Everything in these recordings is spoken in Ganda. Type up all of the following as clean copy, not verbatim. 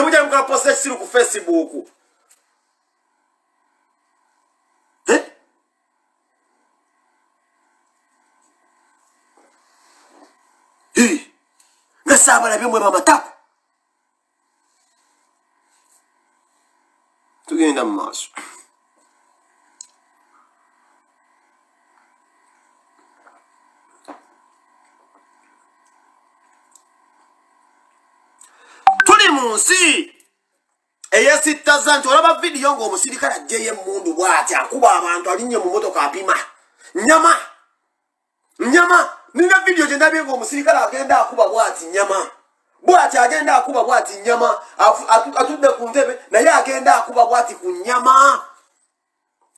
mujja mukaposta ekisiru ku Facebook. Nga sabalabye mwe bamatako. Tugenda mu maaso. Tuli mu nsi eyesittaza nti olaba vidiyo ng'omusirikale ajjeyo emmundu bw'ati akuba abantu alinnye mu motoka apima nyama. Nina vidiyo gye ndabye ng'omusirikale agenda akuba bw'ati nyama. Bw'ati agenda akuba bw'ati nyama. Atudde ku ntebe naye agenda akuba bw'ati ku nyama.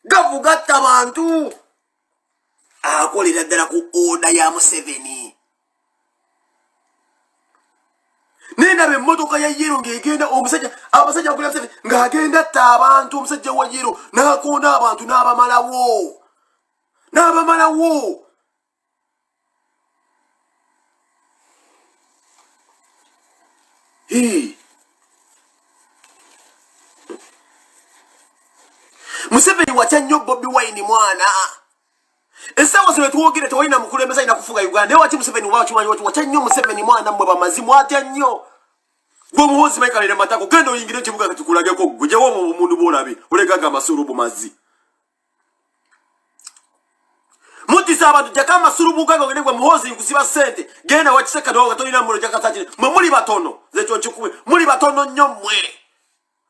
Gavu gatta abantu. Akolera ddala ku oda ya Museveni. Nendaba emmotoka ya yero ng'egenda abasajja bakulira Museveni ng'agenda atta abantu. Omusajja wa yero n'akonda abantu n'abamalawo. Museveni watya nnyo Bobi Wine mwana. Essaawa zino tuwogere tewalina mukulembeza alina kufuga Uganda. Naye waki Museveni wakimanyi watya nnyo Museveni mwana mmwe bamazimu atya nnyo. Gwe muhozi mayikalira matako genda oyingire ekibuga nga tukulageko ggwe gyewo obumundu bw'olabe olegaga amasulu bumazi. Mutisa abantu jaka amasulu bugaga ogende gwe muhozi nkusiba ssente genda wakiseka nawo gatolina mulo jakasakire mwe muli batono zekyo kikuwe muli batono nnyo mmwe.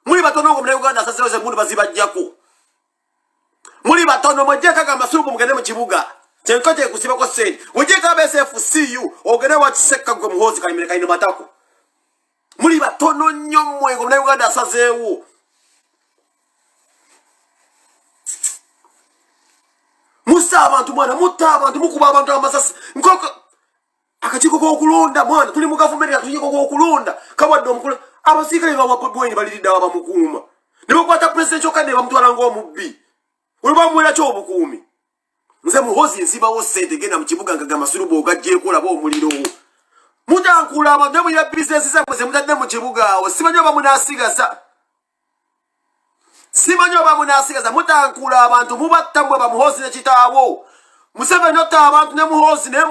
Muli batono ngo Uganda asasewo ze mundu bazibajjako. Muli batono mwejekaga amasulu mugende mu kibuga kyenkote kusibako ssente wejeka BSFCU ogende wakiseka gwe muhozi kalimire matako. Muli batono nnyo mmwe ngo Uganda asasewo. Musa abantu mwana mutta abantu mukuba abantu amasasi nkoko akachiko k'okulonda mwana tuli mu gavumenti akachiko k'okulonda kawadde omukulu abasirikale bawapobweni balidda abamukuuma ne bakwata president kyokka ne bamutwala ng'omubbi olwabamwera ky'obukuumi. Nze muhozi nsibawo ssente genda mu kibuga nga gamasulubu ogajjeeko olaba omuliro mutankula abantu ne mulira bizinesi zammwe ze mutadde mu kibuga awo simanyi oba munaasigaza mutankula abantu mubatta mmwe bamuhozi ne kitaawo. Museveni otta abantu ne muhozi naye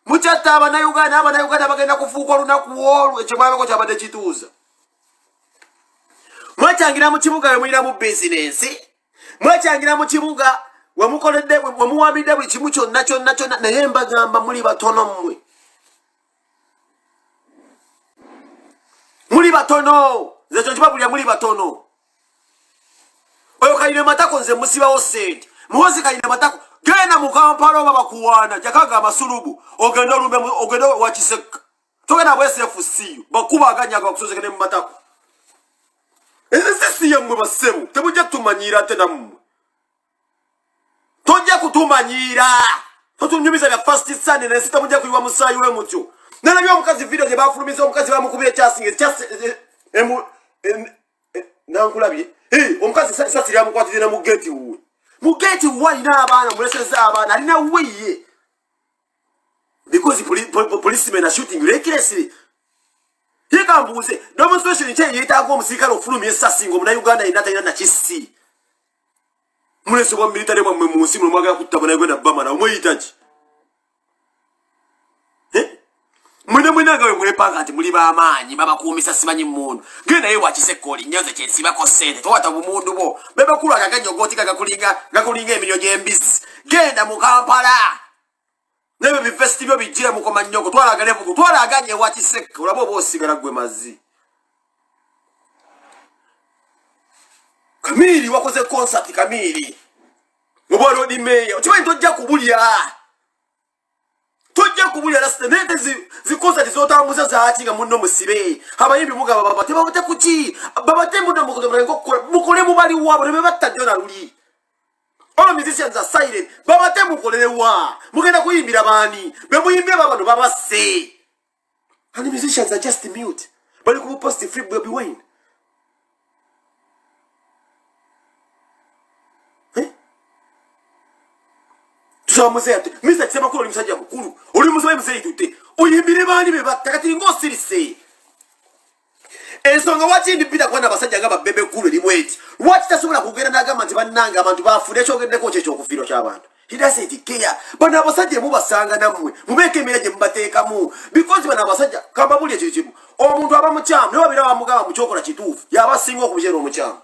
mukyatta Abannayuganda bagenda kufuuka olunaku olwo ekyo mwabeko kyabadde kituuza. Mwekyangira mu kibuga we muliramu bizinensi. Mwekyangira mu kibuga we muwambidde buli kimu kyonna naye mbagamba muli batono mmwe. Muli batono. Nze kyo nkibabulira muli batono. Oyo Kayine Matako nze musibawo ssente. Muhozi Kayine Matako genda mu Kampala oba bakuwaana jakaga amasulubu ogenda olumbe ogenda wakiseka. Togenda BSFCU bakubaganyaga bakusozekene mu Matako. Ese siye mmwe bassebo temujja kutumanyira ate nammwe. Tojja kutumanyira. Totunyumiza bya First Sunday ne sitamujja kuyiwa musaayi we mutyo. Nalabye omukazi video gye bafulumiza omukazi bamukubye ekyasinga nankulabye. Omukazi sasiri amukwatira mu gate wuwe. Mu gate wuwe alina abaana muleseza abaana alina wuye. Because policemen are shooting recklessly. Yekambuze demonstration kye yetaaga omusirikale ofulumya essasi ng'Omunnayuganda yenna talina nakisi. Mulese bwa military bwammwe mu nsi mwagala kutta Bannayuganda bamala omweyitaki. Mwena nga we mwepanga nti muli b'amaanyi babakuumisa simanyi mmundu. Genda ye wakiseka olinnyo nze kyensibako ssente towata bumundu bo. Bebakulu agaganyogooti gakulinga emiryo gy'embisi. Genda mu Kampala. Nebyo bifesitibyo bijjire mukoma nnyoko twalagane bugu twalaganye wakiseka olaba oba osigala gwe mazzi. Kamili wakoze concert Kamili. Muba Lord Mayor. Okimanyi tojja kubulya. Tojja kubulya lasite nende zikosa tizotambuza zaati nga munno musibe. Abayimbi mugaba babate babate kuki. Babate munno mukole mubali wabo ne bebatta jona luli. All musicians are silent. Babate mukole wa. Mugenda kuyimbira bani. Be muyimbira babano babase. And the musicians are just mute. Bali ku post free Bobi Wine. Tusamuzeate. Mr. Kisema ko oli musajja mukulu. Oli musajja musajja tute. Oyimbire bani be batakati ngosirise. ensonga waki ndipita kuba n'abasajja nga babebe ggulu limweti lwaki tasobola kugenda n'agamba nti bannanga abantu baafudde ekyogeddeko kyekyokufiiro ky'abantu he doesn't care bano abasajja mubasanga nammwe mubeeko emira gye mubateekamu because bano abasajja kambabuli ekyo kimu omuntu aba mukyamu naye wabira bamugamba mukyokola kituufu yaba asinga okubukyera omukyamu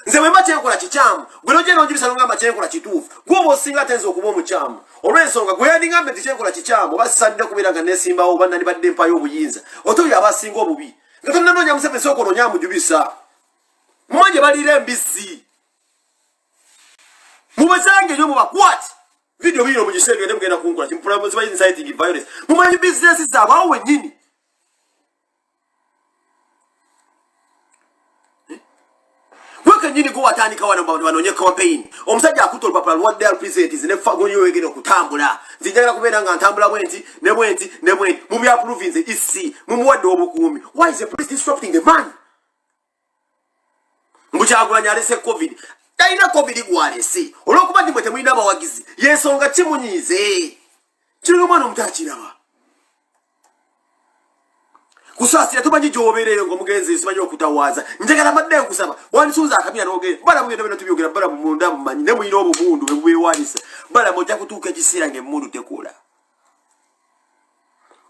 nze bwe mba kyenkola kikyamu gwe nogenda onjulisa nogamba kyenkola kituufu gwoba osinga atenza okuba omukyamu olw'ensonga gwe yandigambe nti kyenkola kikyamu oba sisadde kubeera nga nesimbawo oba nandibadde empayo obuyinza oto yaba asinga obubi nga tonnanoonya Museveni sooka onoonya amujubisa mumanye baliira embisi mubasange nyo mubakwati video bino mugisenge ne mugenda kunkola kimpulamuzi ba inciting violence mumanyi business zaabwe awo wennyini nyini go watandika wano banonye campaign omusajja akuta olupapula lwadde representatives ne fagonyo wegere okutambula nzijagala kubeera nga ntambula bwenti mu bya province isi mumuwadde obukuumi why is the police disrupting the man mbukyagulanya alese covid talina covid gwalese olwokuba ndi mwe temulina abawagizi yensonga kimunyiize kirina omwana omutakiraba kusasira tumanyi gyobeereyo ng'omugenzi simanyi okutawaza njagala madde nkusaba wandisunza akamira n'ogere bala mugenda bena tubyogera bala munda mumanyi ne muyina obubundu bwe bubeewanisa bala mujja kutuuka ekiseera ng'emmundu tekola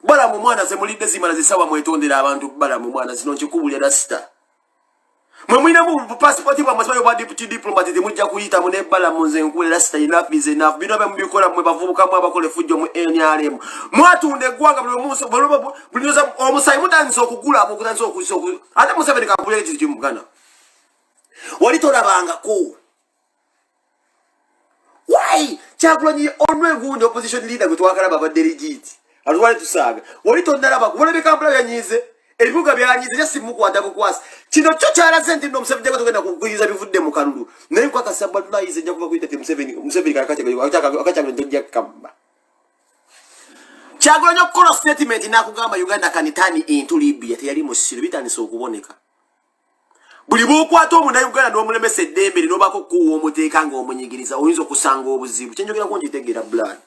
bala mu mwana ze mulidde zimala zisawa mwetondera abantu bala mu mwana zino nkikubulya rasita mwe mulinamu pasipoti bwammwe simanyi oba deputy diplomat temujja kuyitamu ne bala mu nze nkule rasita enough is enough bino abe mubikola mwe bavubukamu abakola effujjo mu NRM mwatunda eggwanga buli nyoza omusayi mutandisa okugula abo okutandisa okuyisa ate Museveni kampulira ekintu kimugana wali tolabangako why Kyagulanyi onwe gundi opposition leader gwe twakalaba abadde legit atwale tusaaga wali tonnalaba kubolebe Kampala yanyize ebibuga byanyize just mukwata bukwasa kino kyo kyalaze nti Museveni jago tugenda kukuyiza bivudde mu kalulu naye kwa kasaba tulayize nja kuba kuyita Museveni kakatya njja kamba Kyagulanyi okukola statement nakugamba Uganda can turn into Libya teyali musiru bitandise okuboneka buli bwokwata omuna Uganda n'omulemesa eddembe n'obako kuwa omuteeka ng'omunyigiriza oyinza okusanga obuzibu kyenjogera ko njitegeera blood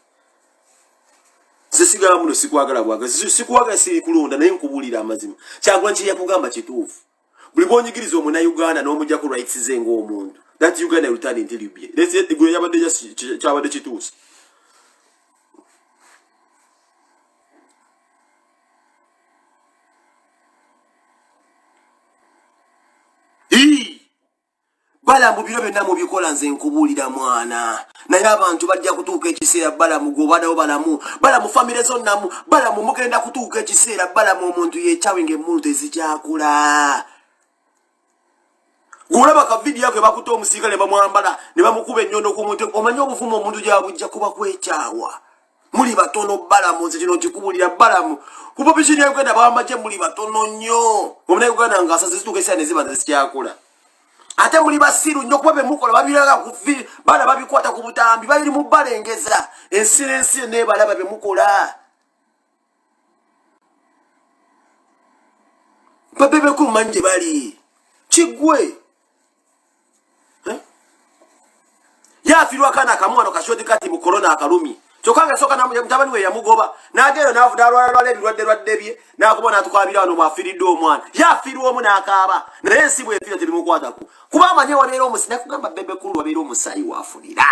Sesiga muno sikwagala bwaga sikuwaga siri kulonda naye nkubulira amazima Kyagulanyi kye yakugamba kituufu buli bwonyigiriza omuna Uganda n'omujja ku rights ze ng'omuntu that Uganda will turn into Libya let's say gwe yabadde kyabadde kituufu bala mu biro byonna mu bikola nze nkubulira mwana naye abantu bajja kutuuka ekiseera bala mu gobadawo bala mu famire zonnamu bala mu mugenda kutuuka ekiseera bala mu omuntu yeekyawe ng'emmunu tezikyakula gulaba ka video ke bakuta omusika ne bamwambala ne bamukuba ennyondo ku muntu omanyi obufumu omuntu gyabujja kuba kwekyawa muli batono bala mu nze kino kikubulira bala mu ku population ya Uganda bawamagye muli batono nnyo omuna Uganda ng'asaze zituuka ekiseera ne ziba tezikyakula ate muli basiru nnyo kuba bemukola babiraga kufi bala babikwata ku butambi babiri mu balengeza ensi ne balaba bemukola babebe ku manje bali kigwe yafirwa kana kamwana kashoti kati mu corona akalumi kyokanga soka na mutabani we yamugoba nagero navuda lwala ebirwadde lwaddebye nakubona atukabira wano mwafiridde omwana yafirwa omu nakaba naye ensi bwe efira telimukwatako kuba amanye wabeera omusina kugamba bebe kulu wabeera omusayi wafunira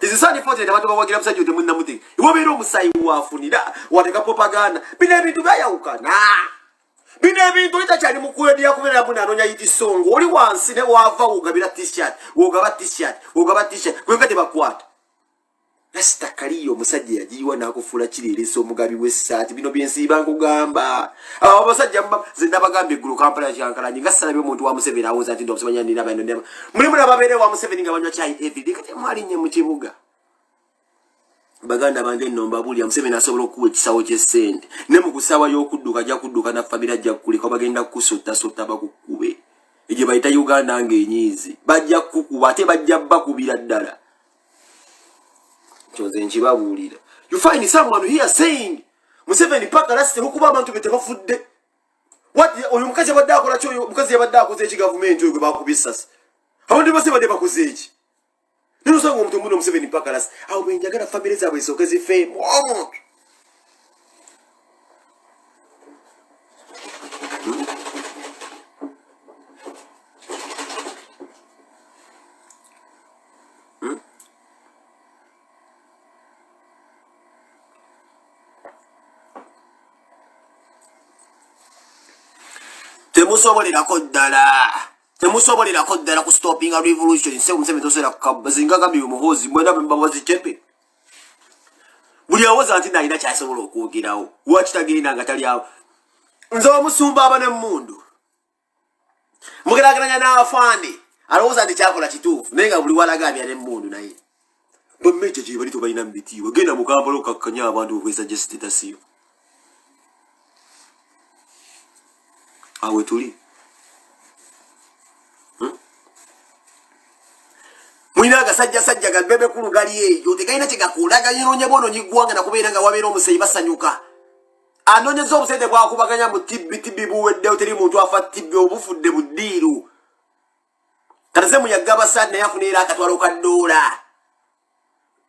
izisani fote abantu bawagira musajja ote munna muti wabeera omusayi wafunira wateka propaganda bino ebintu byayawukana bino ebintu litakyali mukwedi yakubeera muna anonya yiti songo oli wansi ne wava wogabira t-shirt wogaba t-shirt kwenga tebakwata Rasta kaliyo musajja yajiwa nakufuula kireresa omugabi w'essaati bino byensiiba nkugamba abasajja zenna bagambye eggulu Kampala Kyankalanyi nga salabye omuntu wa Museveni awooza nti ndomusomanya nina bano ndema mulimu nababeere wa Museveni nga banywa kyayi everyday kati mwalinnya mu kibuga baganda bange nno mbabulya Museveni asobola okuwa ekisawo ky'essente ne mu kusawa y'okudduka ajja kudduka na famire ajja kukuleka bagenda kukusotta bakukube egye bayita Uganda ng'enyiizi bajja kukuba ate bajja bakubira ddala you find someone here saying Museveni paka lasite lukuba abantu betebafudde what oyo mukazi abadde akola kyo mukazi yabadde akoze eki government oyo bakubisasa abantu bose bade bakoze eki nino sango omuntu muno Museveni paka lasite awo benjagala family zaabwe esooke zife omuntu temusobolerako ddala ku stopping a revolution se omuseme tosera kukazinga gabi umuhozi mwenda mbabazi chepe buli awoza nti nalina kyasobola okwogerawo wakitagenda nga tali awo nze omusumba abane mundu mugerageranya n'afande alowooza nti kyakola kituufu naye nga buli walaga abyane mundu naye bammeekyo kyebali tobalina mubitiibwa genda mukambala okakkanya abantu okwesa jestitasiyo awe tuli mulina agasajjasajja gabebe kulu gali eyo tegalina kyegakulaga yironye bonoonyi ggwanga nakubeera nga wabeera omuseyi basanyuka anoonyeza obusente bwakubaganya mu tibbi buweddewo teri muntu afa tibbi obufudde buddiiru kataze muyaga basad naye afuna era akatwalo ka ddoola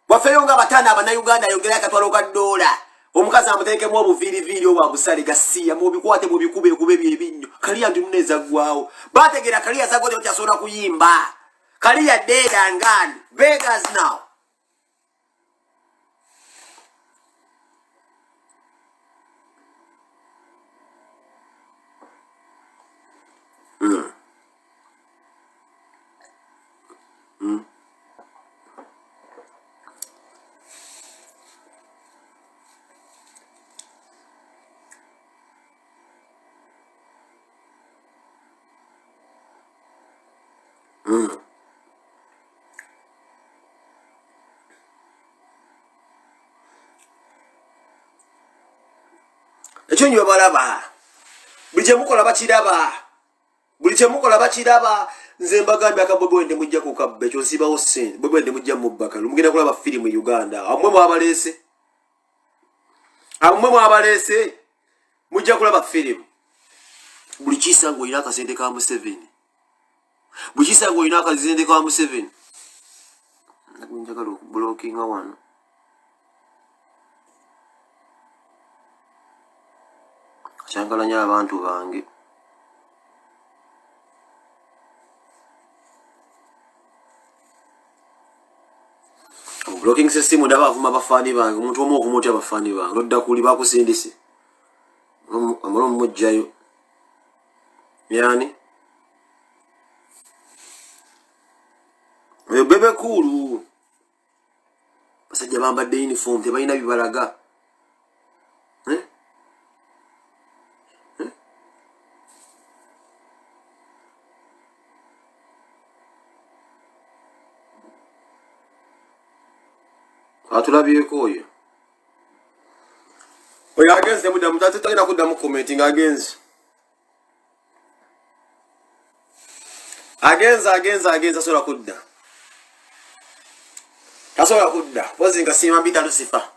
wafeeyo nga abataana abannayuganda ayogera akatwalo ka ddoola omukazi amuteekemu obuviiriviiri obwa busale gasiya mubikwate mubikube ekube byebinnyo kaliya ndi muneeza ggwawo bategeera kaliya zagote okyasobola kuyimba kaliya dead and gone beggars now ekyo nyo balaba buli kyemukola bakiraba nze mbagambye akabobi wende mujja kukabba ekyo nsibawo sente bobi wende mujja mubbakalo mugenda kulaba firimu Uganda amwe mwabaleese mujja kulaba firimu buli kisango olina akasente ka Museveni buli kisango olina akasente ka Museveni njagala okubulookinga wano kyangalanya abantu bange blocking system ndaba avuma abafaani bange omuntu omu okumutya abafaani bange nodda kuli bakusindise amalo mujjayo yani bebe kulu basajja bambadde uniform tebalina bibalaga atulabyeko oyo agenze mudda mutatu tagenda kuddamu commenting agenze asobola kudda pozi nga siima mbita lusifa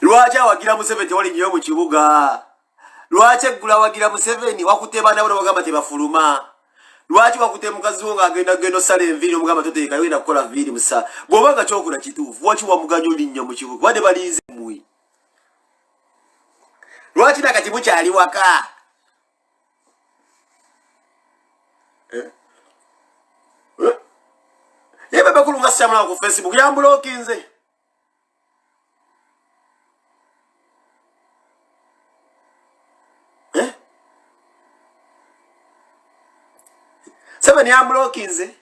lwaki awagira Museveni tewali nnyo mu kibuga lwaki eggula awagira Museveni wakuteba nabo bagamba tebafuluma lwaki wakute mukazi wo ng'agenda osala enviiri omugamba toteeka yogenda kukola viiri musa bw'obanga kyokola kituufu waki wamuganya olinnya mu kibuga wadde balinze mwi lwaki nakati mukyali waka naye bebekulu nga sikyamulaba ku Facebook yambulookinze Museveni yambulookinze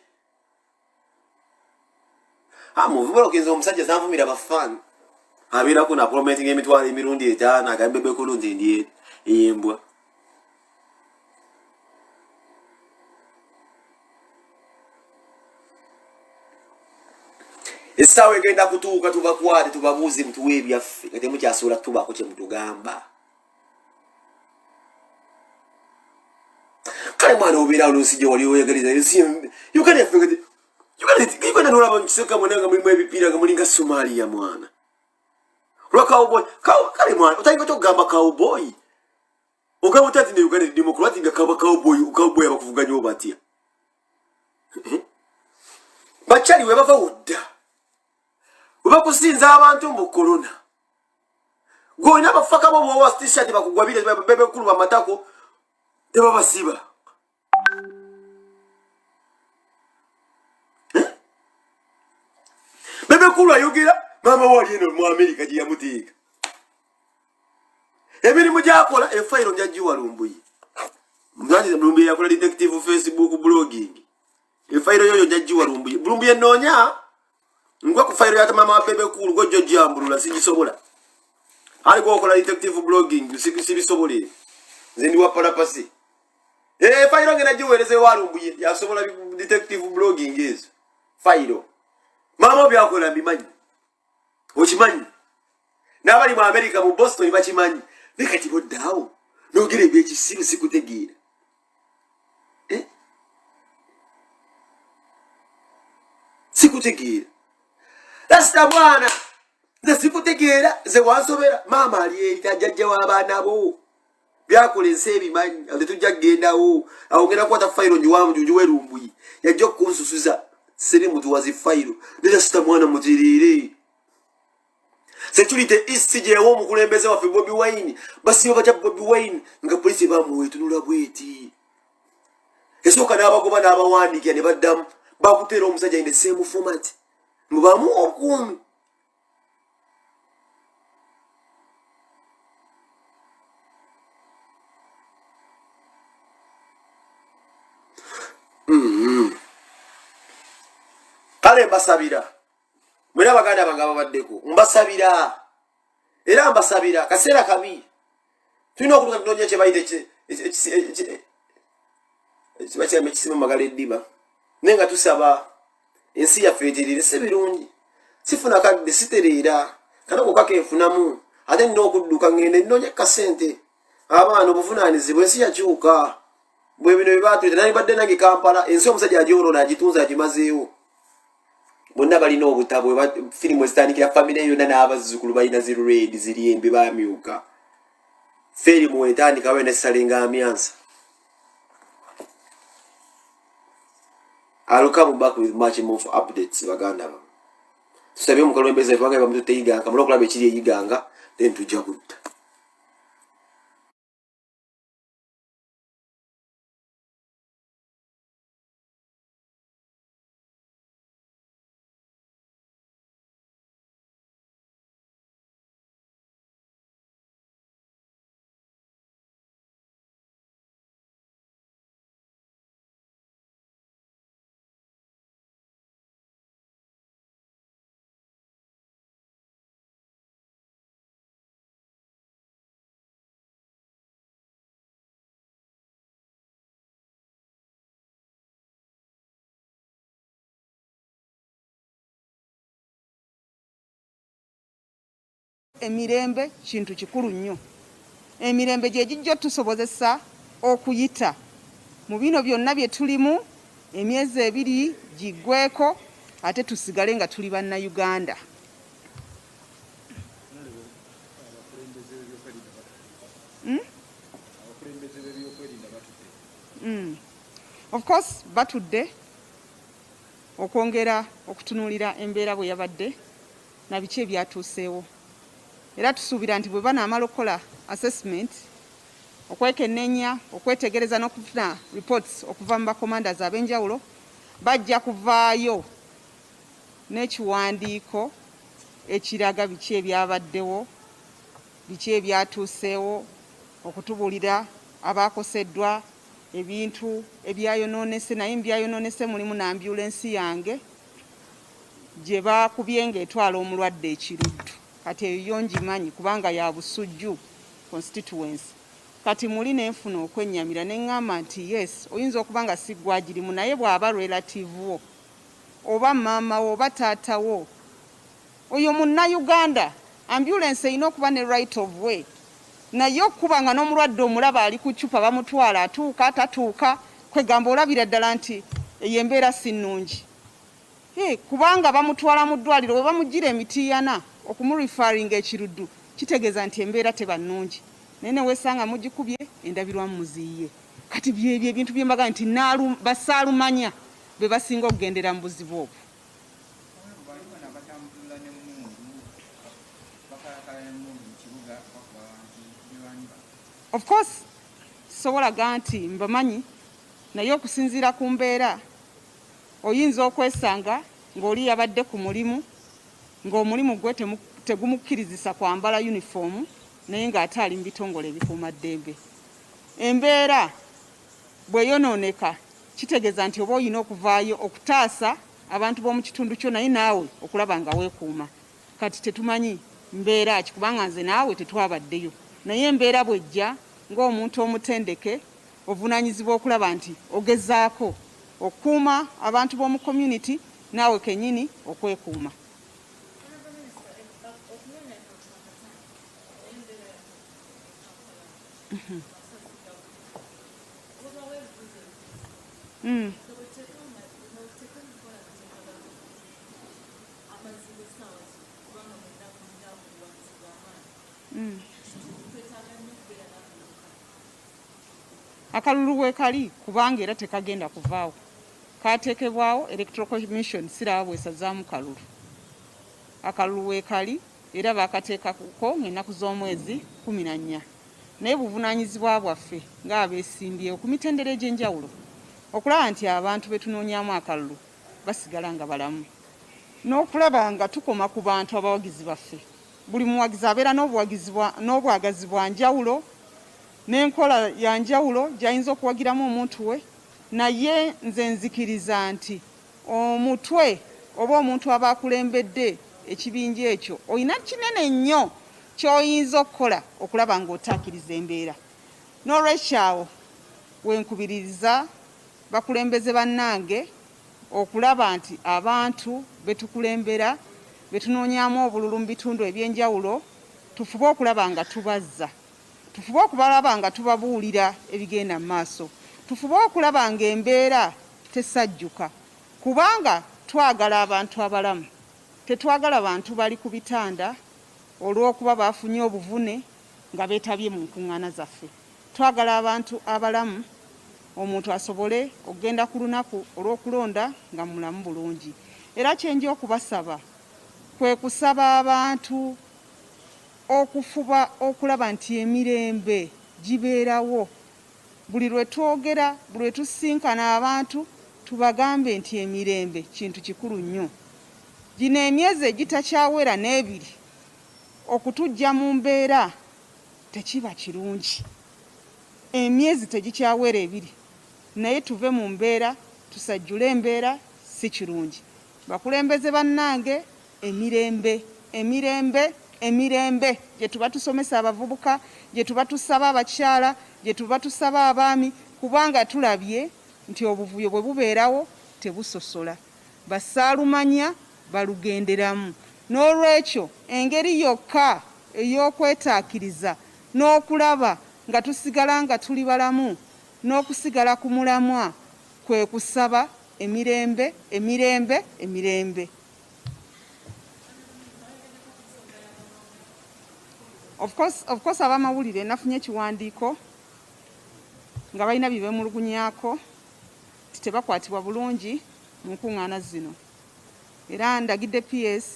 muvubulookinze omusajja zanvumira abafaani abeerako na promoting emitwalo emirundi 5 agambe bebekulu nti ndi embwa essaawa egenda kutuuka tubakwate tubabuuze mutuwa ebyaffe nga temukyasobola kutubaako kye mutugamba kale mwana obeerawo n'osijja wali oyagaliza Uganda nolaba mukiseka mwena nga mulimu ebipiira nga mulinga Somalia mwana olwa cowboy kale mwana otayinga kyokugamba cowboy ogamba otati ne Uganda Democratic nga kaba cowboy abakuvuganya obatya bakyali we bava wodda webakusinza abantu mu corona gwolina abafaka bo bwowa t-shirt bakugwabire bebekulu bamatako tebabasiba bebekulu ayogera maama wali eno mu Amerika gye yamuteeka emirimu gyakola efayiro njaggiwa Lumbuye Lumbuye yakola detective Facebook blogging efayiro yoyo njaggiwa Lumbuye noonya ngwa ku fayiro ya mama wa bebe kulu go jojjambulula singisobola aliko okola detective blogging sibisobole nze ndi wa palapasi fayiro ngena giwereze wa Lumbuye yasobola detective blogging ezo fayiro mama byakola mbimanyi okimanyi n'abali mu America mu Boston bakimanyi bekati boddawo nogere ebyekisiru sikutegeera sikutegeera Rasta bwana nze sikutegeera ze wansobera mama ali eri tajjajja w'abaana bo byakola ensi ebimanyi ate tujja kugendawo awo ngenda kukwata fayiro njiwamu njujuwe Lumbuye yajja kunsusuza seri mutuwazi fayiro ne Rasta mwana mutiriire security isije wo mukulembeze wa Bobi Wine basi bacha Bobi Wine nga polisi bamuwetunula bweti esoka n'abagoba n'abawandiki ne baddamu bakutera omusajja in the same format mubamu okumi kale mbasabira mwera baganda bangaba baddeko mbasabira era mbasabira kaseera kabi tulina okutuuka tunonya kye bayite kibakyame kisima magala eddiba naye nga tusaba ensi yaffe eterere si birungi sifuna kadde sitereera kanako kakenfunamu ate nina okudduka ngende nnonya kasente abaana obuvunaanyizibwa ensi yakyuka bwe bino byebatuyita nali badde nange Kampala ensi omusajja agyolona agitunza agimazeewo bonna balina obutabo firimu ezitandikira famire yonna n'abazzukulu balina ziruredi ziri embi bamyuka firimu etandika we nesalenga amyansa I'll come back with much more for updates baganda ba tusabye omukolo embeze evange bamututte Iganga mulo okulaba ekiri Iganga then tujja kutta Emirembe kintu kikulu nnyo. Emirembe gye gijjo tusobozesa okuyita mu bino byonna bye tulimu emyezi ebiri giggweko ate tusigale nga tuli bannayuganda. Of course batudde okwongera okutunuulira embeera bwe yabadde na biki ebyatuuseewo. Era tusuubira nti bwe banaamala okukola assessment okwekennenya okwetegereza n'okufuna reports okuva mu bacommanders ab'enjawulo bajja kuvaayo n'ekiwandiiko ekiraga biki ebyabaddewo biki ebyatuuseewo okutubuulira abaakoseddwa ebintu ebyayonoonese naye mbyayonoonese mulimu n'ambyulensi yange gye baakubye ng'etwala omulwadde ekiruddu kati eyo ngimanyi kubanga ya Busujju constituency kati muli nenfuna okwennyamira neŋŋamba nti yes oyinza okuba nga si gwagirimu naye bw'aba relative wo oba maama wo oba taata wo oyo munnayuganda ambulance erina okuba ne right of way naye okuba nga n'omulwadde omulaba ali ku ccupa bamutwala atuuka tatuuka kwegamba olabira ddala nti eyo embeera si nnungi kubanga bamutwala mu ddwaliro bwe bamugira emitiiyana okumurifaringa ekiruddu kitegeeza nti embeera teba nnungi naye ne weesanga mugikubye endabirwamu muziiye kati byebyo ebintu bye mbaga nti basaalumanya be basinga okugendera mu buzibu obwo. Of course sobolaga nti mbamanyi naye okusinziira ku mbeera oyinza okwesanga ng'oli yabadde ku mulimu ng'omulimu gwe tegumukkirizisa kwambala uniform naye ng'ate ali mu bitongole ebikuuma ddembe. Embeera bw'eyonooneka kitegeeza nti oba olina okuvaayo okutaasa abantu b'omu kitundu kyo naye naawe okulaba nga weekuuma. Kati tetumanyi mbeera ki kubanga nze naawe tetwabaddeyo, naye embeera bw'ejja ng'omuntu omutendeke ovunaanyizibwa okulaba nti ogezaako okukuuma abantu b'omu community naawe kennyini okwekuuma. Akalulu weekali kubanga era tekagenda kuvaawo, kateekebwawo Electoral Commission siraba bw'esazaamu kalulu. Akalulu weekali era baakateekako ng'ennaku z'omwezi 14, naye buvunaanyizibwa bwaffe ng'abeesimbyewo ku mitendera egy'enjawulo okulaba nti abantu be tunoonyaamu akalulu basigala nga balamu, n'okulaba nga tukoma ku bantu abawagizi baffe. Buli muwagizi abeera n'obwagazi bwa njawulo n'enkola ya njawulo gy'ayinza okuwagiramu omuntu we, naye nze nzikiriza nti omutwe oba omuntu aba akulembedde ekibinja ekyo olina kinene nnyo ky'oyinza okukola okulaba ng'otaakiriza embeera. N'olwekyo awo wenkubiririza bakulembeze bannange okulaba nti abantu betukulembera betunoonyaamu obululu mu bitundu eby'enjawulo tufube okulaba nga tubazza, tufube okubalaba nga tubabuulira ebigenda mu maaso, tufube okulaba nga embeera tesajjuka, kubanga twagala abantu abalamu, tetwagala bantu bali ku bitanda olw'okuba bafunye obuvune nga beetabye mu nkuŋŋaana zaffe. Twagala abantu abalamu, omuntu asobole okugenda ku lunaku olw'okulonda nga mulamu bulungi. Era kyenja okubasaba kwe kusaba abantu okufuba okulaba nti emirembe gibeerawo. Buli lwe twogera, buli lwe tusinkana abantu tubagambe nti emirembe kintu kikulu nnyo. Gino emyezi egitakyawera n'ebiri okutujja mu mbeera tekiba kirungi. Emyezi tegikyawera ebiri naye tuve mu mbeera tusajjule embeera si kirungi. Bakulembeze bannange, emirembe, emirembe, emirembe gye tuba tusomesa abavubuka, gye tuba tusaba abakyala, gye tuba tusaba abaami, kubanga tulabye nti obuvuyo bwe bubeerawo tebusosola. Bassaalumanya balugenderamu. N'olwekyo engeri yokka ey'okwetaakiriza n'okulaba nga tusigala nga tuli balamu n'okusigala ku mulamwa kwe kusaba emirembe, emirembe, emirembe. Of course abamawulire nafunye ekiwandiiko nga balina bye beemulugunyaako nti tebakwatibwa bulungi mu nkuŋŋaana zino. Era ndagidde PS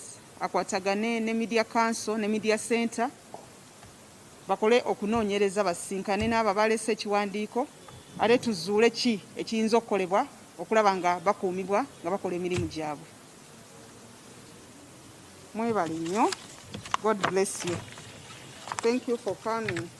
akwatagane ne Media Council ne Media Center bakole okunoonyereza basinkane n'abo baleese ekiwandiiko ate tuzuule ki ekiyinza okukolebwa okulaba nga bakuumibwa nga bakola emirimu gyabwe. Mwebale nnyo. God bless you. Thank you for coming.